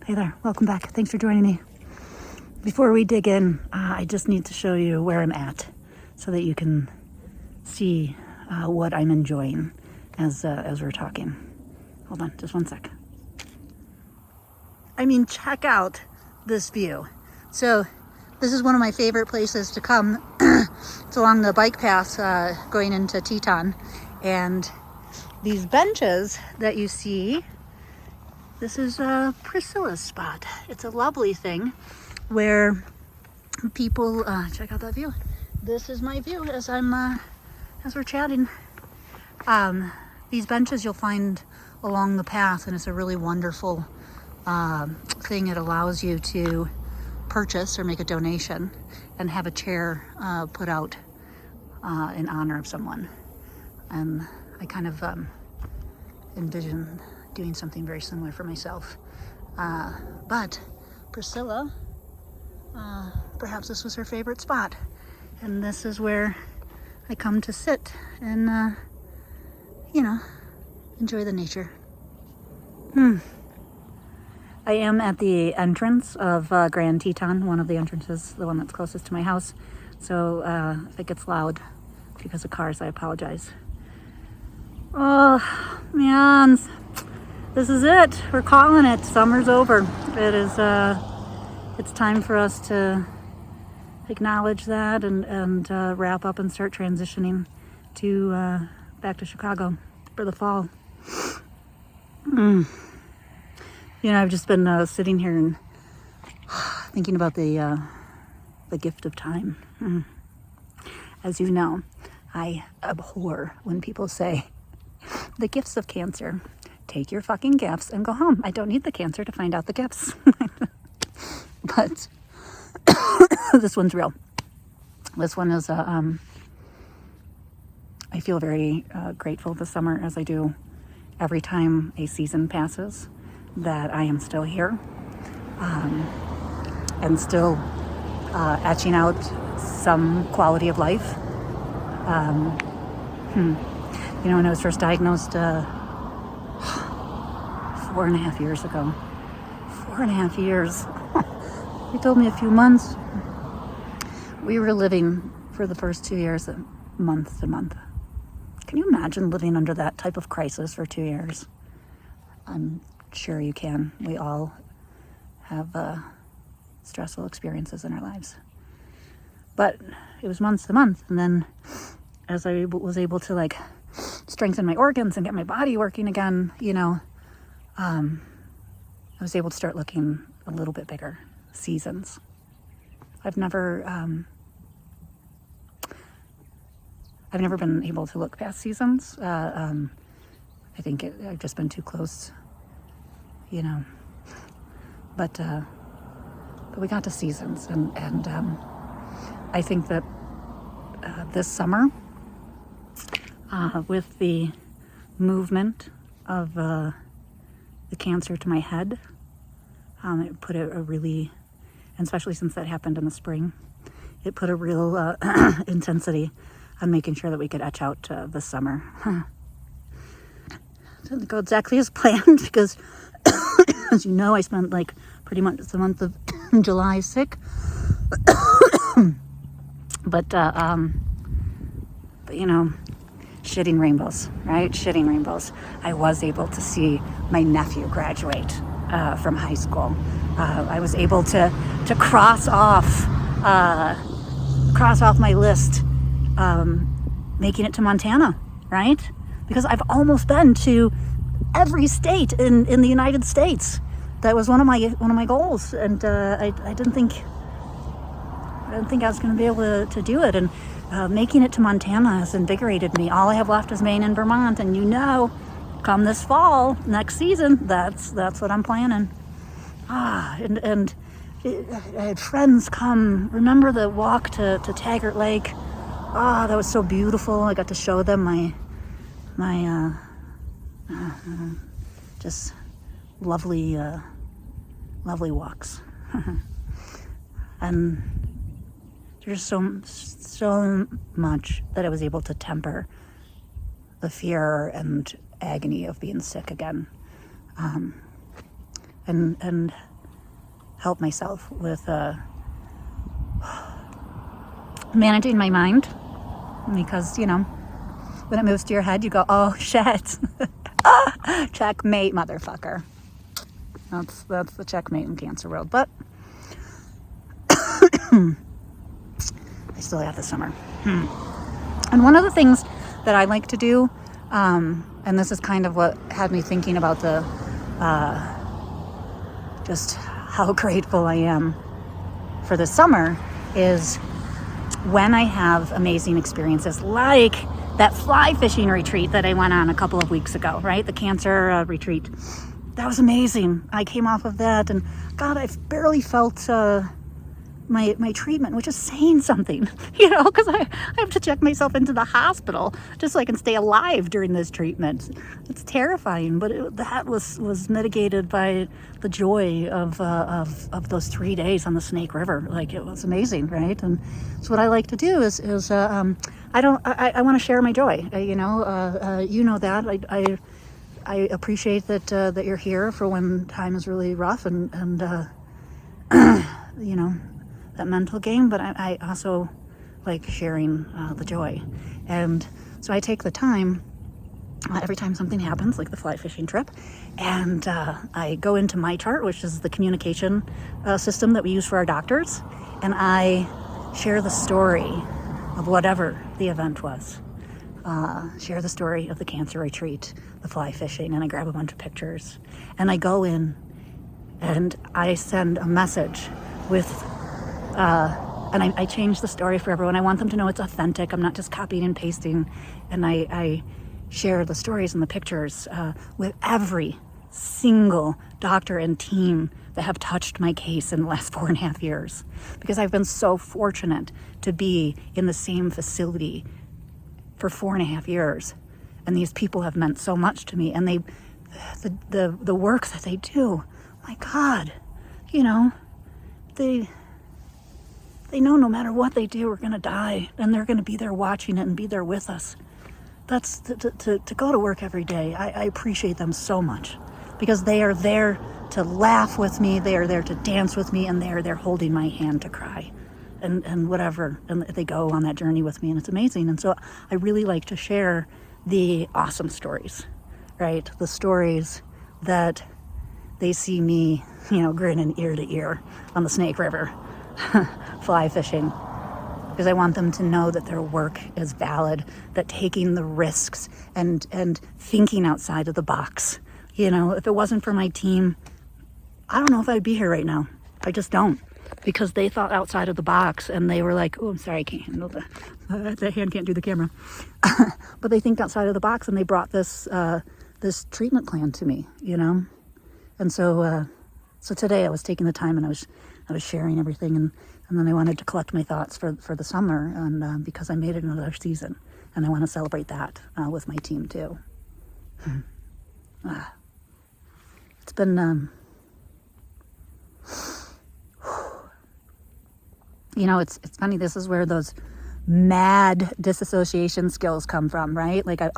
Hey there, welcome back. Thanks for joining me. Before we dig in, I just need to show you where I'm at so that you can see what I'm enjoying as we're talking. Hold on, just one sec. I mean, check out this view. So this is one of my favorite places to come. It's along the bike path going into Teton. And these benches that you see, this is Pilla Spot. It's a lovely thing where people check out that view. This is my view as we're chatting. These benches you'll find along the path, and it's a really wonderful thing. It allows you to purchase or make a donation and have a chair put out in honor of someone. And I kind of envision doing something very similar for myself. But Priscilla, perhaps this was her favorite spot. And this is where I come to sit and, enjoy the nature. I am at the entrance of Grand Teton, one of the entrances, the one that's closest to my house. So if it gets loud because of cars, I apologize. Oh, man. This is it. We're calling it. Summer's over. It is. It's time for us to acknowledge that and wrap up and start transitioning to back to Chicago for the fall. I've just been sitting here and thinking about the gift of time. As you know, I abhor when people say the gifts of cancer. Take your fucking gifts and go home. I don't need the cancer to find out the gifts. But this one's real. This one is, I feel very grateful this summer, as I do every time a season passes, that I am still here and still etching out some quality of life. When I was first diagnosed 4.5 years ago. 4.5 years. They told me a few months. We were living for the first 2 years, month to month. Can you imagine living under that type of crisis for 2 years? I'm sure you can. We all have stressful experiences in our lives. But it was months to month. And then as I was able to strengthen my organs and get my body working again, I was able to start looking a little bit bigger. Seasons. I've never been able to look past seasons. I think I've just been too close, But we got to seasons, and I think that this summer, with the movement of the cancer to my head, it put a really, and especially since that happened in the spring, it put a real intensity on making sure that we could etch out this summer. Didn't go exactly as planned because, as you know, I spent pretty much the month of July sick. But shitting rainbows, right? Shitting rainbows. I was able to see my nephew graduate from high school. I was able to cross off my list, making it to Montana, right? Because I've almost been to every state in the United States. That was one of my goals, and I didn't think I was going to be able to do it. And making it to Montana has invigorated me. All I have left is Maine and Vermont, and come this fall, next season, that's what I'm planning. And I had friends come. Remember the walk to Taggert Lake? That was so beautiful. I got to show them my just lovely walks. And there's so much that I was able to temper the fear and agony of being sick again. And help myself with managing my mind, because, you know, when it moves to your head, you go, oh shit. Checkmate, motherfucker. That's the checkmate in Cancer world. But I still have the summer. And one of the things that I like to do, and this is kind of what had me thinking about the just how grateful I am for the summer, is when I have amazing experiences like that fly fishing retreat that I went on a couple of weeks ago, right? The cancer retreat. That was amazing. I came off of that, and God, I've barely felt my treatment, which is saying something, you know, because I have to check myself into the hospital just so I can stay alive during this treatment. It's terrifying, but that was mitigated by the joy of those 3 days on the Snake River. Like, it was amazing, right? And so what I like to do is I want to share my joy. You know that I appreciate that you're here for when time is really rough and you know, that mental game, but I also like sharing the joy. And so I take the time every time something happens, like the fly fishing trip, and I go into my chart, which is the communication system that we use for our doctors, and I share the story of whatever the event was. Share the story of the cancer retreat, the fly fishing, and I grab a bunch of pictures, and I go in and I send a message with and I change the story for everyone. I want them to know it's authentic. I'm not just copying and pasting. And I share the stories and the pictures with every single doctor and team that have touched my case in the last 4.5 years. Because I've been so fortunate to be in the same facility for 4.5 years. And these people have meant so much to me. And the work that they do, my God, you know, they know no matter what they do, we're going to die, and they're going to be there watching it and be there with us. That's to go to work every day. I appreciate them so much, because they are there to laugh with me, they are there to dance with me, and they are there holding my hand to cry and whatever, and they go on that journey with me, and it's amazing. And so I really like to share the awesome stories, right? The stories that they see me, you know, grinning ear to ear on the Snake River, fly fishing, because I want them to know that their work is valid, that taking the risks and thinking outside of the box, you know, if it wasn't for my team, I don't know if I'd be here right now. I just don't, because they thought outside of the box, and they were like, oh, I'm sorry, I can't handle that hand can't do the camera. But they think outside of the box, and they brought this treatment plan to me, you know. And so today I was taking the time, and I was sharing everything, and then I wanted to collect my thoughts for the summer, and because I made it another season, and I want to celebrate that with my team too. It's been, you know, it's funny. This is where those mad disassociation skills come from, right? Like I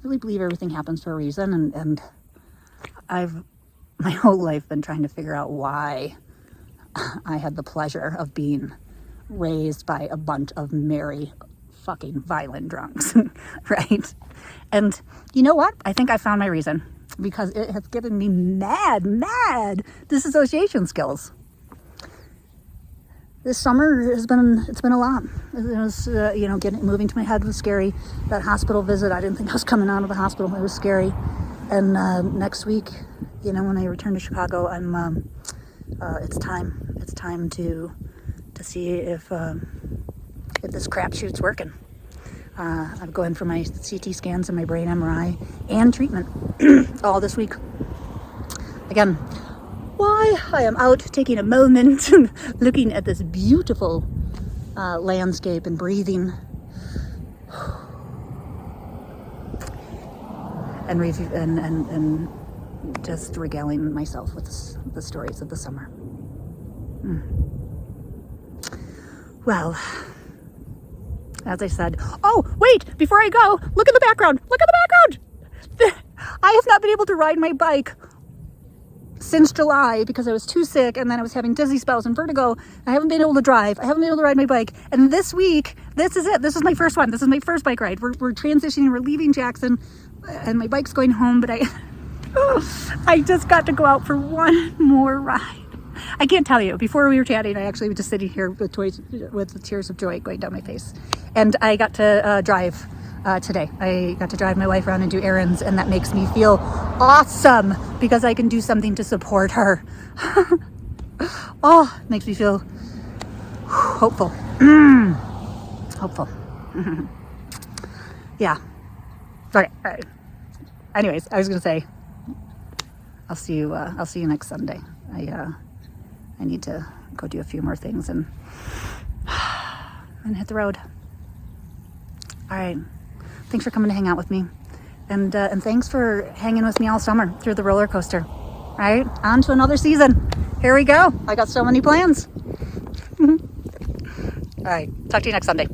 really believe everything happens for a reason, and I've my whole life been trying to figure out why I had the pleasure of being raised by a bunch of merry, fucking violent drunks, right? And you know what? I think I found my reason, because it has given me mad disassociation skills. This summer it's been a lot. It was, you know, moving to my head was scary. That hospital visit, I didn't think I was coming out of the hospital. It was scary. And next week, you know, when I return to Chicago, I'm it's time to see if this crapshoot's working. I'm going for my CT scans and my brain MRI and treatment all this week. Again, why I am out taking a moment looking at this beautiful landscape and breathing and just regaling myself with the stories of the summer. Well, as I said, oh, wait, before I go, look at the background. Look at the background. I have not been able to ride my bike since July because I was too sick, and then I was having dizzy spells and vertigo. I haven't been able to drive. I haven't been able to ride my bike. And this week, this is it. This is my first one. This is my first bike ride. We're transitioning. We're leaving Jackson, and my bike's going home. But I just got to go out for one more ride. I can't tell you. Before we were chatting, I actually was just sitting here with the tears of joy going down my face, and I got to drive. Today. I got to drive my wife around and do errands, and that makes me feel awesome because I can do something to support her. Oh, makes me feel hopeful. Hopeful. Yeah. Okay. All right. Anyways, I was gonna say, I'll see you next Sunday. I need to go do a few more things and hit the road. All right. Thanks for coming to hang out with me. And thanks for hanging with me all summer through the roller coaster. All right, on to another season. Here we go. I got so many plans. All right, talk to you next Sunday.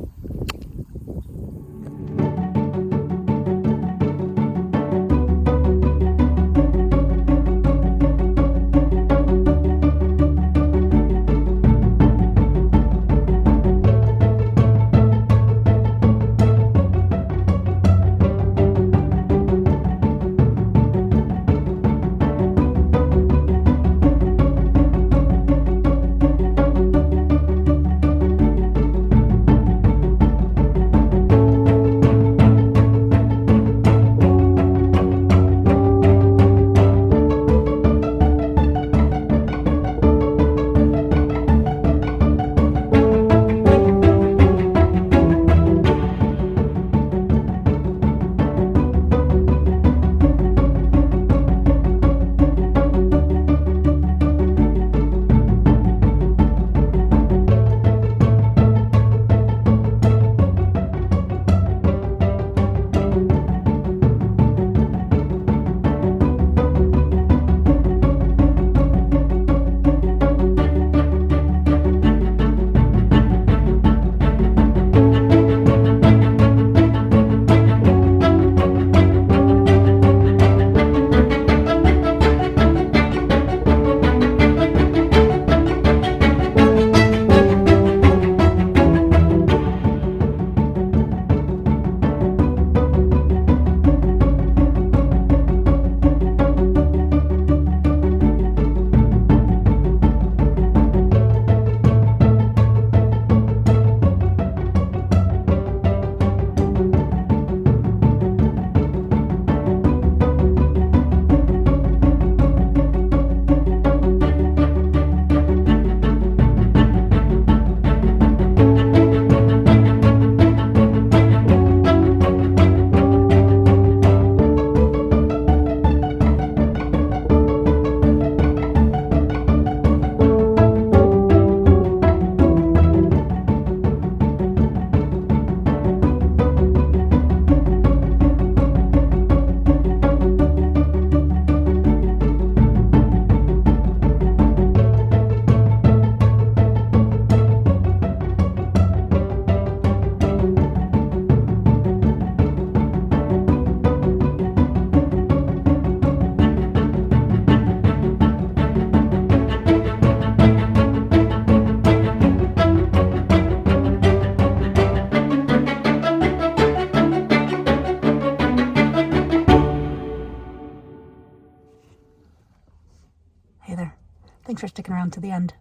Thanks for sticking around to the end.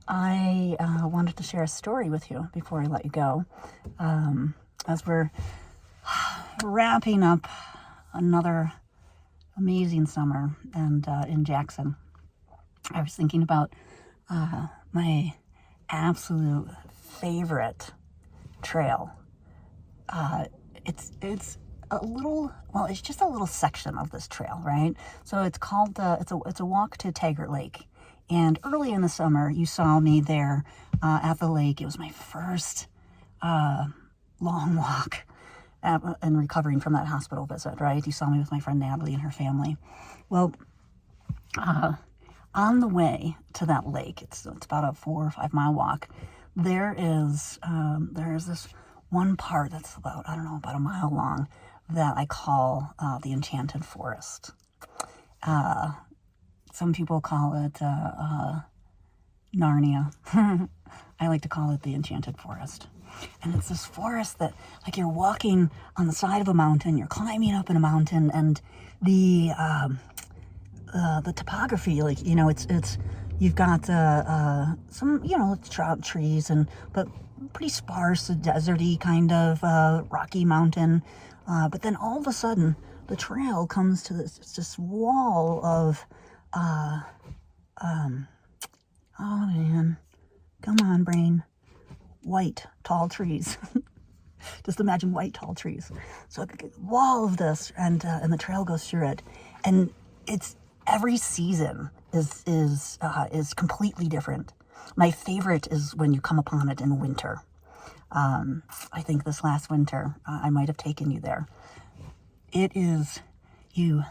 I wanted to share a story with you before I let you go. As we're wrapping up another amazing summer and in Jackson, I was thinking about my absolute favorite trail. It's a little, well, it's just a little section of this trail, right? So it's called it's a walk to Taggert Lake. And early in the summer, you saw me there at the lake. It was my first long walk and recovering from that hospital visit, right? You saw me with my friend Natalie and her family. Well, on the way to that lake, it's about a 4 or 5 mile walk. There is this one part that's about a mile long that I call the Enchanted Forest. Some people call it Narnia. I like to call it the Enchanted Forest. And it's this forest that, like, you're walking on the side of a mountain, you're climbing up in a mountain, and the topography, like, you know, it's you've got some, you know, trees, but pretty sparse, deserty kind of rocky mountain. But then all of a sudden, the trail comes to this wall of, oh man, come on, brain, white tall trees. Just imagine white tall trees. So a wall of this, and the trail goes through it, and it's every season is completely different. My favorite is when you come upon it in winter. I think this last winter I might have taken you there. It is, you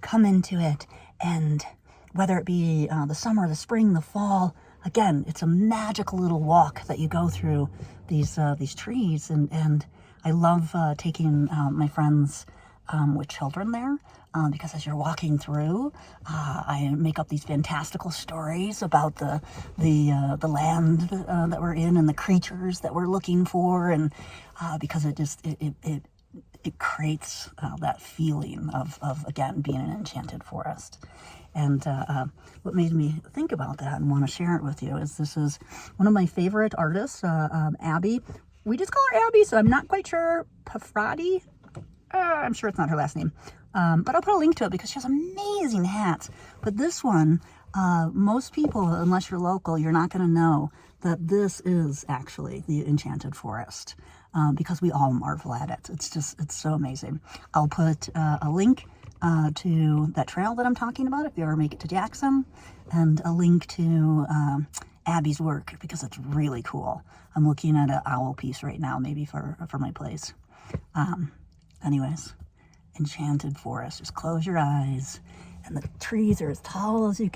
come into it, and whether it be the summer, the spring, the fall, again, it's a magical little walk that you go through these trees, and I love taking my friends with children there, because as you're walking through, I make up these fantastical stories about the land that we're in and the creatures that we're looking for, and because it creates that feeling of again being an enchanted forest. And what made me think about that and want to share it with you is this is one of my favorite artists, Abbie. We just call her Abbie, so I'm not quite sure. Pafrati? I'm sure it's not her last name. But I'll put a link to it because she has amazing hats. But this one, most people, unless you're local, you're not going to know that this is actually the Enchanted Forest, because we all marvel at it. It's so amazing. I'll put a link to that trail that I'm talking about if you ever make it to Jackson, and a link to Abbie's work because it's really cool. I'm looking at an owl piece right now, maybe for my place. Anyways, Enchanted Forest. Just close your eyes, and the trees are as tall as you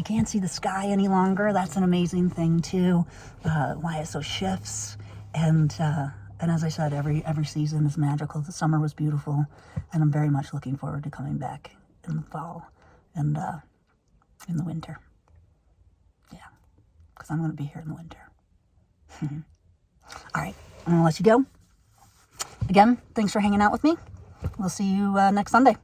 can't see the sky any longer. That's an amazing thing too. Why ISO shifts, and as I said, every season is magical. The summer was beautiful, and I'm very much looking forward to coming back in the fall and in the winter. Yeah, because I'm going to be here in the winter. All right, I'm going to let you go. Again, thanks for hanging out with me. We'll see you next Sunday.